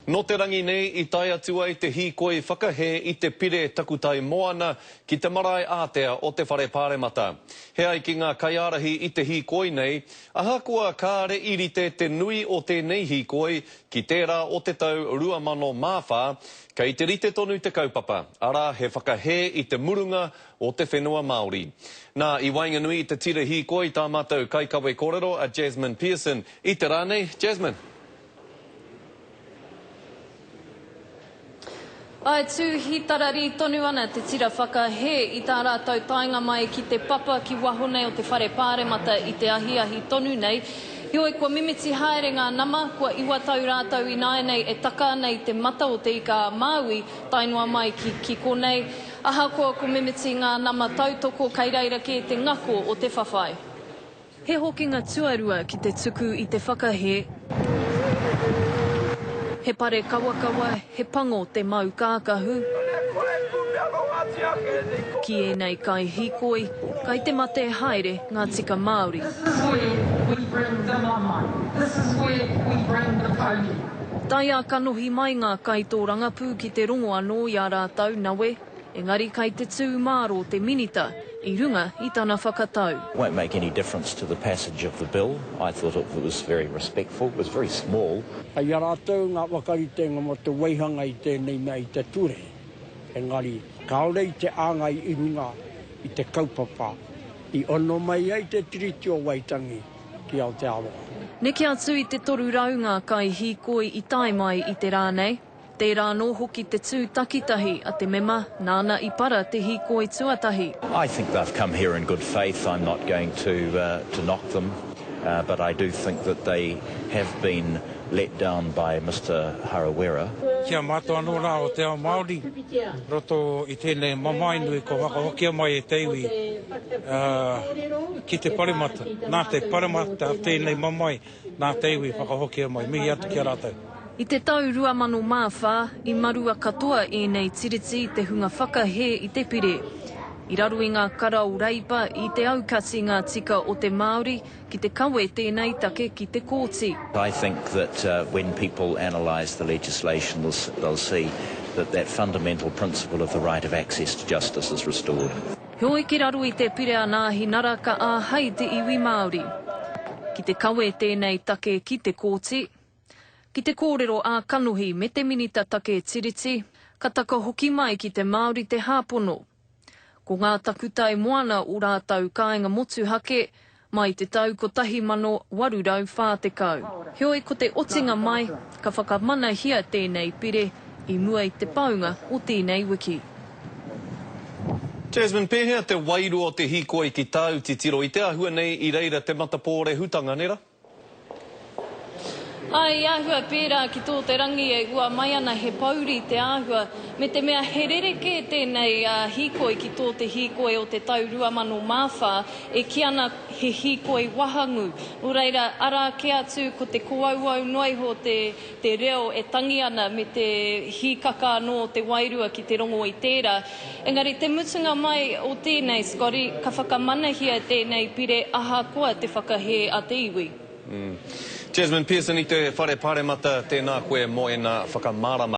No te rangi nei I tai atua I te hīkoi whakahe I te pire takutai moana ki te marae ātea o te whare pāremata. He ai ki ngā kaiarahi I te hīkoi nei, ahakoa kāre irite te nui o tēnei hīkoi ki tērā o te tau 2004, ka I te rite tonu te kaupapa, ara he whakahe I te murunga o te whenua Māori. Nā I wainganui I te tira hīkoi tā mātou kaikawe kōrero a Jasmine Pearson. I te rānei, Jasmine. Ai tū hi tarari tonu ana te tira whakahe I tā rātou tainga mai ki te papa ki wahone o te whare pāremata I te ahiahi tonu nei. Hioi kua mimiti haere ngā nama, kua iwatau rātou I nāi nei e taka nei te mata o te ika Māui, tainua mai ki konei. Ahakoa kua mimiti ngā nama tautoko kei reira ki te ngako o te whawhai. He hokinga tuarua ki te tuku I te whakahe. He pare kawakawa, he pango te mau kākahu. Ki e nei kai hīkoi, kai te mate haere ngā tika Māori. Tai a kanohi mai ngā kaitō rangapū ki te rongo anō I a rātou nawe, engari kai te tū māro te minita, I runga I tāna whakatau. It won't make any difference to the passage of the bill. I thought it was very respectful, it was very small. Ai a rātou ngā wakaritenga mo te weihanga I tēnei mea I te ture. Engari, kaore I te āngai I runga I te kaupapa. I ono mai ai te tiriti o Waitangi ki Aotearoa. Neke atu I te toru raunga kai hīkoi I tai mai I te rānei. Tērā nō hoki te tū takitahi a te mema, nāna I para te hīkoi tuatahi. I think they've come here in good faith. I'm not going to knock them, but I do think that they have been let down by Mr. Harawira. Kia mātua anō rā o te ao Māori, roto I tēnei mamainui ko whakahokia mai e teiwi ki te paremata. Nā te paremata a tēnei mamai, nā teiwi whakahokia mai. Mihi atu kia rātou. I te tau 2004, I marua katoa e nei tiriti te hunga whakahe I te pire. I raru I ngā karau reipa I te aukati ngā tika o te Māori ki te kawe tēnei take ki te kōti. I think that when people analyse the legislation, they'll see that fundamental principle of the right of access to justice is restored. Hoi ki raru I te pire anā hi nara ka āhai te iwi Māori. Ki te kawe tēnei take ki te kōti. Ki te kōrero a kanohi me te minita take tiriti, ka taka hoki mai ki te Māori te hāpono. Ko ngā takutai moana o rātou kāinga motu hake, mai te tau ko 1840. Heoi ko te otinga mai, ka whakamana hia tēnei pire, I mua I te paunga o tēnei wiki. Jasmine, pēhea te wairu o te hīkoi ki tāu te tiro I te ahua nei I reira te matapōre hutanga, nera? Ai, āhua pērā ki tō te rangi e ua mai ana he pauri te āhua, me te mea he rereke tēnei hīkoi ki tō te hīkoi o te tau 2004, e ki ana he hīkoi wahangu. O reira, ara ke atu ko te koauau noi ho te reo e tangi ana me te hīkaka anō te wairua ki te rongo I tērā. Engari, te mutunga mai o tēnei, Scotty, ka whakamanahia tēnei pire ahakoa te whakahe a te iwi. Jasmine Pearson I te whare pāremata tēnā koe mo e nā whakamārama.